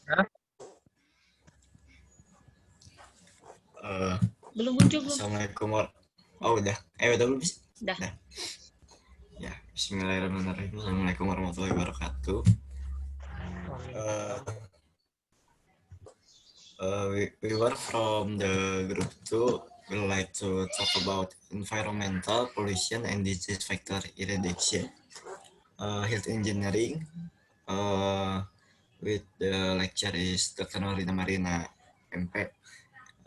Ya, Eh, Belum muncul belum? Assalamualaikum Oh udah. Udah belum sih? Dah. Udah. Ya, Bismillahirrahmanirrahim. Assalamualaikum warahmatullahi wabarakatuh. Uh, we were from the group 2. We would like to talk about environmental pollution and disease factor eradication, health engineering. With the lecture is Dr. Marina, MP.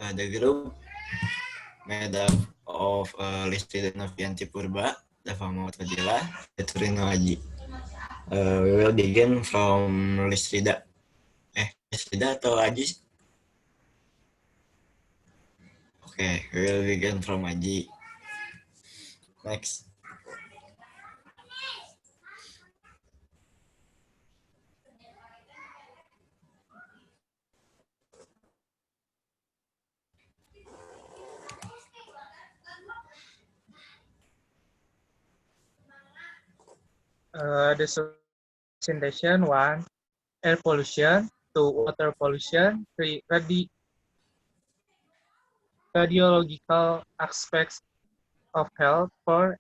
The group made up of Listrida Novianti Purba, Dava Mautadila, Turino Haji. We will begin from Listrida. Listrida atau Haji? Okay, we will begin from Haji. Next. the presentation 1, air pollution, 2, water pollution, 3, radiological aspects of health, 4,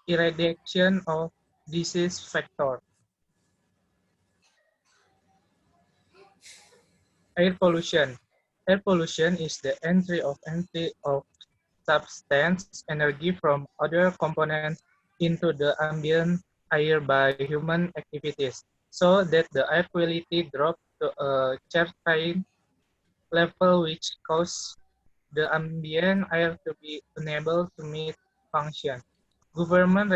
eradication of disease factor. Air pollution. Air pollution is the entry of substance energy from other components into the ambient air by human activities, so that the air quality drops to a certain level which causes the ambient air to be unable to meet function. Government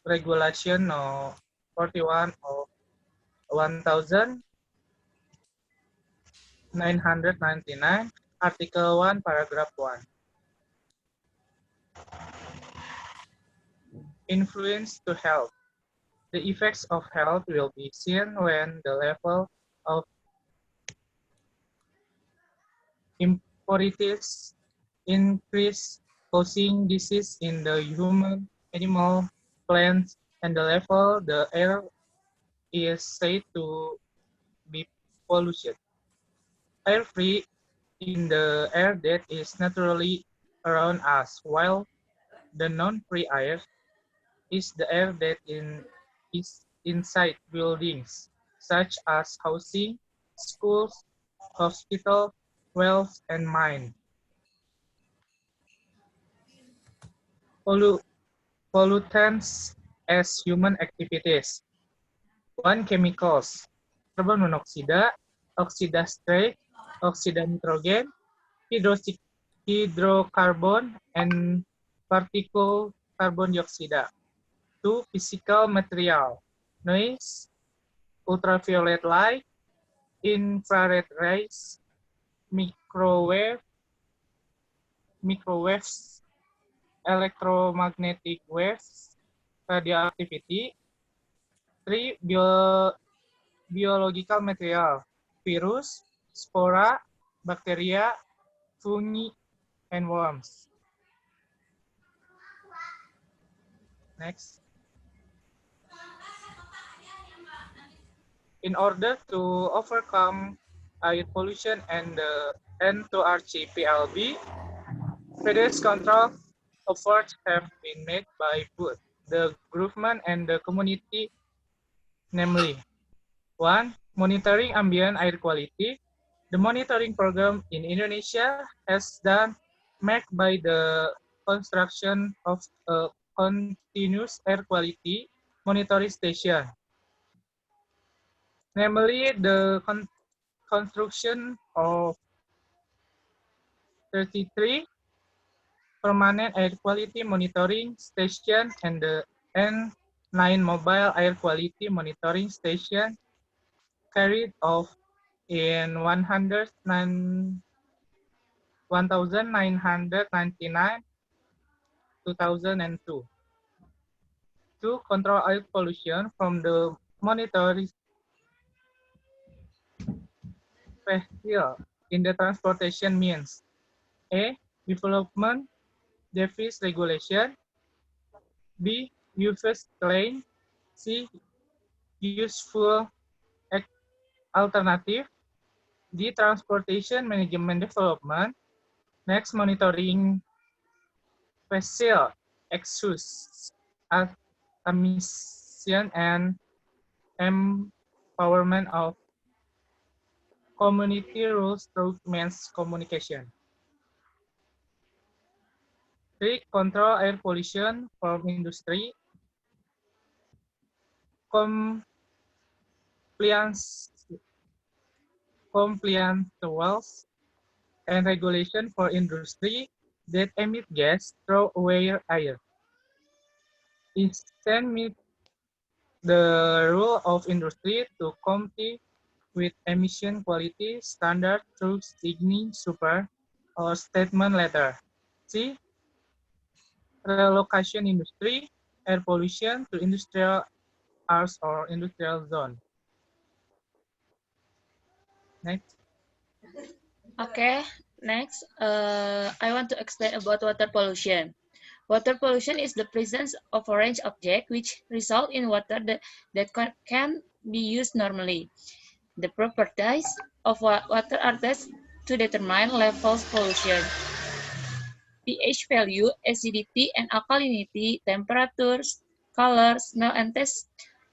regulation no 41 of 1999, Article 1, Paragraph 1. Influence to health. The effects of health will be seen when the level of impurities increase, causing disease in the human, animal, plants, and the level the air is said to be polluted. Air free in the air that is naturally around us, while the non-free air is the air that is inside buildings, such as housing, schools, hospitals, wells, and mines. Pollutants as human activities. 1. Chemicals. Carbon monoxide, oxide straight, oxide nitrogen, hydrocarbon, and particle carbon dioxide. 2. Physical material. Noise, ultraviolet light, infrared rays, microwaves, electromagnetic waves, radioactivity. 3. Biological material, virus, spora, bacteria, fungi, and worms. Next. In order to overcome air pollution and to achieve PLB, various control efforts have been made by both the government and the community, namely 1. Monitoring ambient air quality. The monitoring program in Indonesia has done marked by the construction of a continuous air quality monitoring station, namely the construction of 33 permanent air quality monitoring station and the N9 mobile air quality monitoring station carried off in 1999 2002 to control air pollution from the monitoring vehicle in the transportation means. A. Development device regulation. B. Usage claim. C. Useful Alternative, D. Transportation Management Development. Next, monitoring vessel exhaust emission and empowerment of community rules through mass communication. 3. Control air pollution from industry. Compliance, compliance rules and regulation for industry that emit gas through air. Instead, meet the rule of industry to comply with emission quality standard through signing super or statement letter. C. Relocation industry, air pollution to industrial areas or industrial zone. Next. Okay, next, I want to explain about water pollution. Water pollution is the presence of a range object which result in water that can be used normally. The properties of water are tested to determine levels pollution. pH value, acidity and alkalinity, temperatures, color, smell, and taste,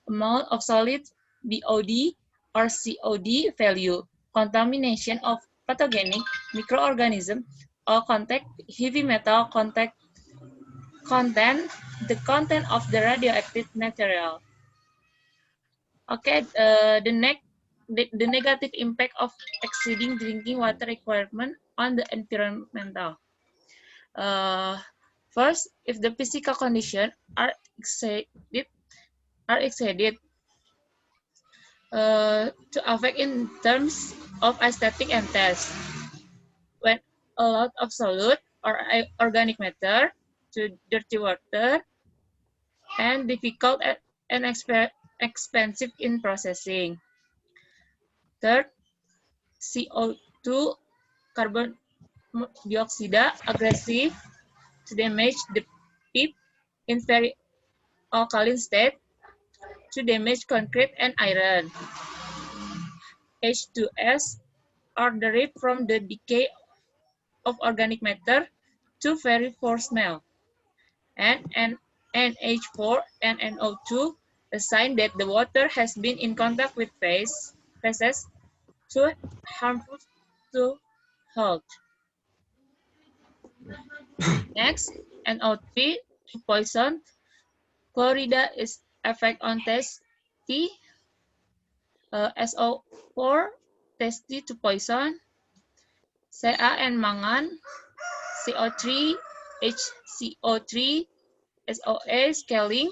amount of solid, BOD or COD value, contamination of pathogenic microorganism or contact heavy metal content, the content of the radioactive material. Okay, the negative impact of exceeding drinking water requirement on the environmental. First, if the physical conditions are exceeded to affect in terms of aesthetic and taste. When a lot of solute or organic matter to dirty water and difficult and expensive in processing. Third, CO2, carbon dioxide, aggressive to damage the pip in very alkaline state to damage concrete and iron. H2S are derived from the decay of organic matter to very poor smell. And NH4 and NO2, a sign that the water has been in contact with faces to harmful to health. Next, NO3 to poison. Chlorida is effect on taste. SO4 tasty to poison. Ca and mangan. CO3, HCO3, SOA scaling,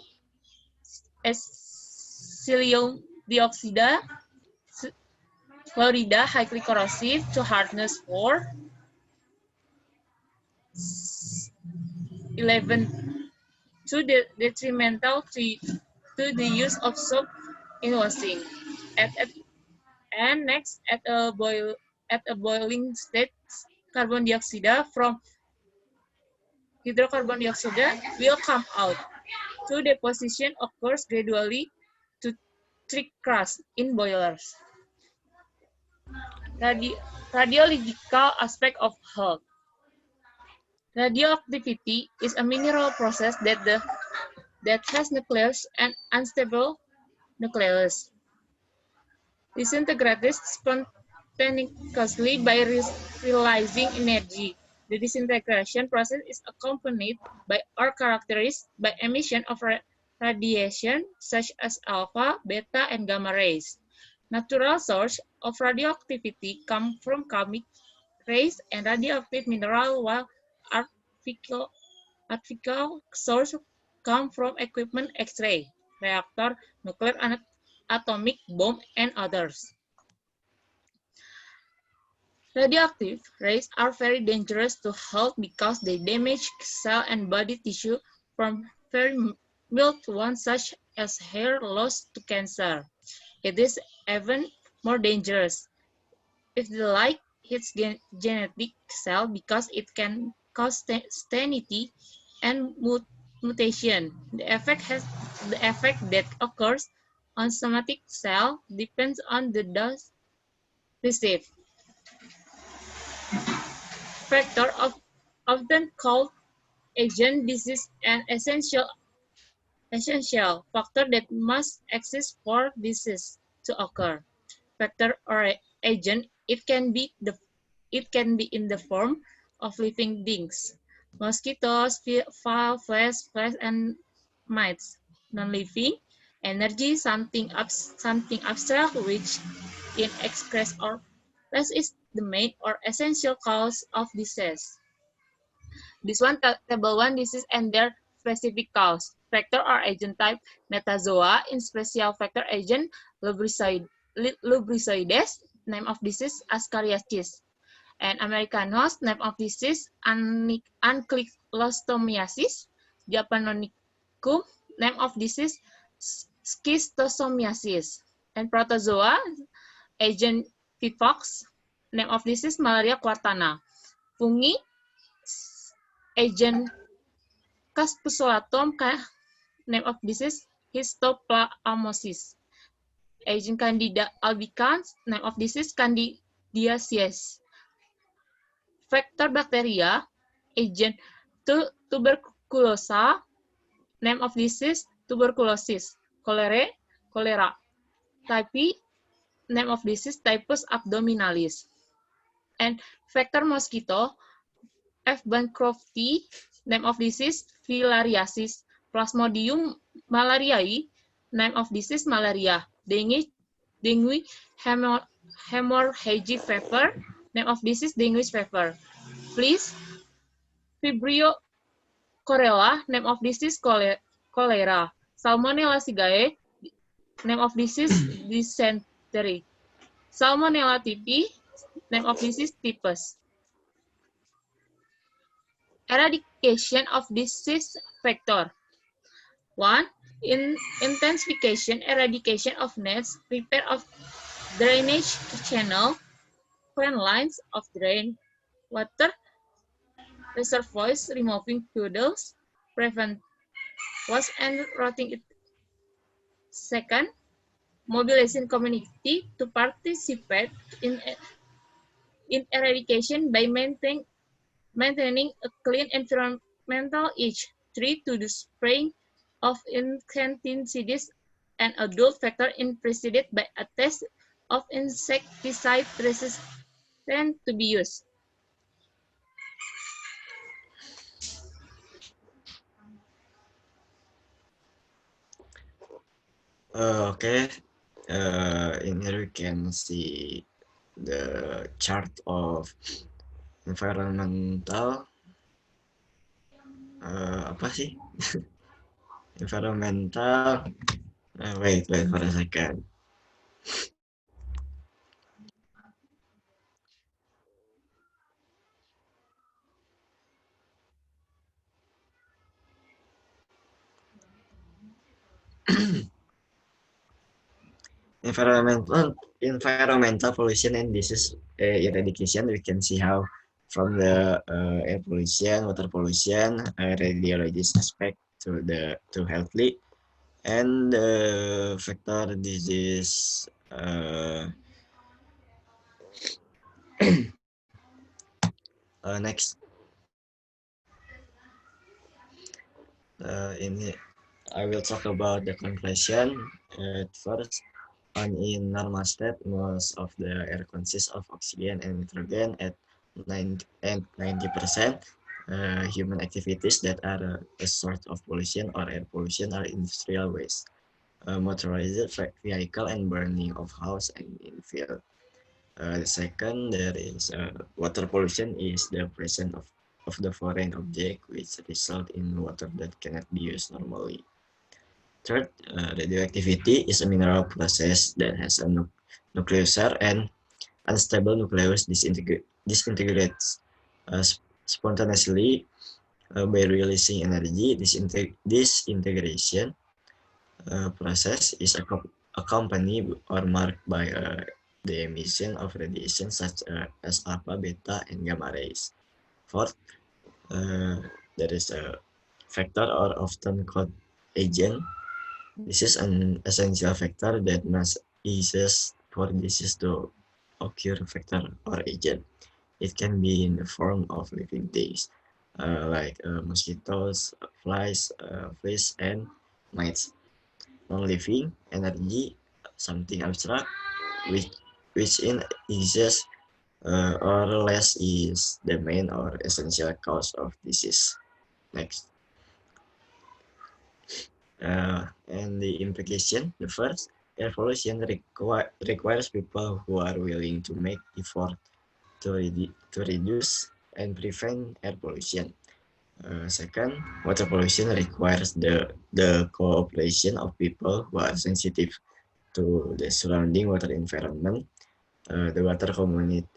psyllium dioxide, chlorida highly corrosive to hardness 4. 11 to detrimental to the use of soap in washing. And next, at a boiling state, carbon dioxide from hydrocarbon dioxide will come out. So deposition occurs gradually to trick crust in boilers. Radiological aspect of health. Radioactivity is a mineral process that has nucleus and unstable nucleus. Disintegrates spontaneously by releasing energy. The disintegration process is accompanied by or characterized by emission of radiation such as alpha, beta, and gamma rays. Natural source of radioactivity come from cosmic rays and radioactive mineral, while artificial source come from equipment X-ray, reactor, nuclear atomic bomb, and others. Radioactive rays are very dangerous to health because they damage cell and body tissue from very mild ones such as hair loss to cancer. It is even more dangerous if the light hits genetic cell because it can cause stainity and mutation. The effect that occurs on somatic cell depends on the dose receive. Factor often called agent. This is an essential factor that must exist for disease to occur. Factor or agent, it can be in the form of living beings, mosquitoes, flies, and mites. Non-living energy, something abstract which in excess or less is the main or essential cause of disease. This one, table 1, disease and their specific cause. Factor or agent type, metazoa, in special factor agent, lubricides, name of disease, Ascariasis. And Americanos, name of disease, Ankylostomiasis. Japonicum, name of disease, Schistosomiasis. And Protozoa, agent Vivox, name of disease, Malaria quartana. Fungi, agent Caspusolatum, name of disease, Histoplasmosis. Agent Candida albicans, name of disease, Candidiasis. Vector bacteria, agent tuberculosa, name of disease, tuberculosis. Cholera. Type, name of disease, typhus abdominalis. And vector mosquito, F. bancrofti, name of disease, filariasis. Plasmodium malariae, name of disease, malaria. Dengue hemorrhagic fever, name of disease, dengue fever. Please, Vibrio corella, name of disease, cholera. Salmonella sigae, name of disease, dysentery. Salmonella typhi, name of disease, typhus. Eradication of disease vector. 1. Intensification, eradication of nets, repair of drainage channel, clean lines of drain water, reservoirs, removing puddles, prevent loss and rotting it. 2nd, mobilizing community to participate in eradication by maintaining a clean environmental each. 3. To the spraying of insecticides and adult factor in preceded by a test of insecticide resistant to be used. Okay. In here we can see the chart of environmental. Apa sih? Environmental. Wait for a second. Environmental pollution and disease eradication. We can see how from the air pollution, water pollution, radiologist aspect to healthy, and vector disease. Next, I will talk about the conclusion. At first, in normal state, most of the air consists of oxygen and nitrogen at 90%. Human activities that are a source of pollution or air pollution are industrial waste, motorized vehicle, and burning of house and in field. The second, there is water pollution is the presence of the foreign object which result in water that cannot be used normally. Third, radioactivity is a mineral process that has a nucleus and unstable nucleus disintegrates spontaneously by releasing energy. Disintegration process is accompanied or marked by the emission of radiation such as alpha, beta, and gamma rays. Fourth, there is a factor or often called agent. This is an essential factor that must exist for disease to occur factor or agent. It can be in the form of living things, like mosquitoes, flies, fleas, and mites. Non-living energy, something abstract, which which in exists or less is the main or essential cause of disease. Next, and the implication. The first, evolution requires people who are willing to make effort to reduce and prevent air pollution. Second, water pollution requires the cooperation of people who are sensitive to the surrounding water environment. The water community,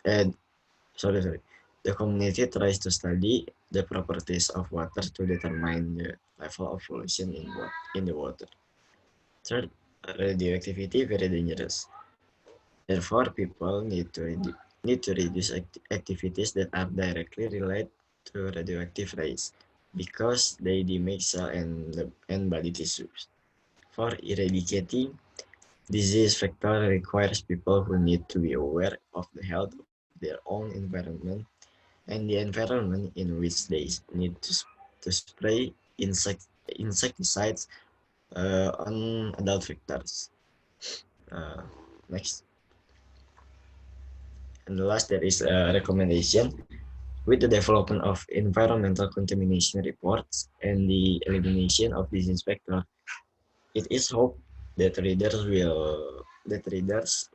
sorry, the community tries to study the properties of water to determine the level of pollution in the water. Third, radioactivity very dangerous. Therefore, people need to reduce activities that are directly related to radioactive rays because they damage cell and body tissues. For eradicating disease factor requires people who need to be aware of the health of their own environment and the environment in which they need to spray insecticides on adult vectors. Uh, Next, and the last there is a recommendation. With the development of environmental contamination reports and the elimination of disease vector, it is hoped that readers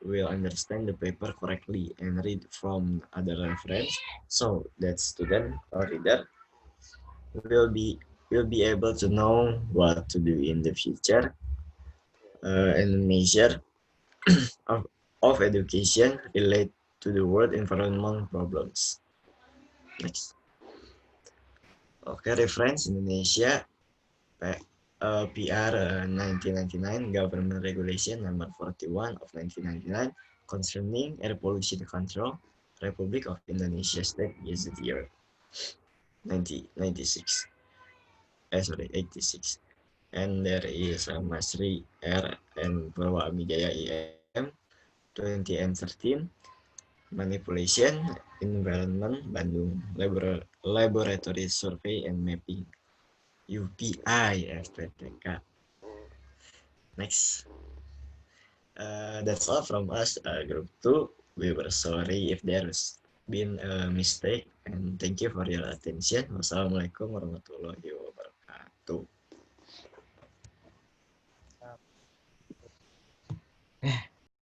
will understand the paper correctly and read from other reference, so that student or reader will be able to know what to do in the future and measure of, education relate to the world environment problems. Next. Okay, reference Indonesia PR 1999 Government Regulation Number 41 of 1999 concerning air pollution control, Republic of Indonesia State Gazette Year 1996. Sorry, 86. And there is Masri R and Purwa Amijaya IM 2013 Manipulation Environment Bandung Laboratory Survey and Mapping UPI FPTK. Next. That's all from us, group 2. We were sorry if there's been a mistake and thank you for your attention. Wassalamualaikum warahmatullahi wabarakatuh.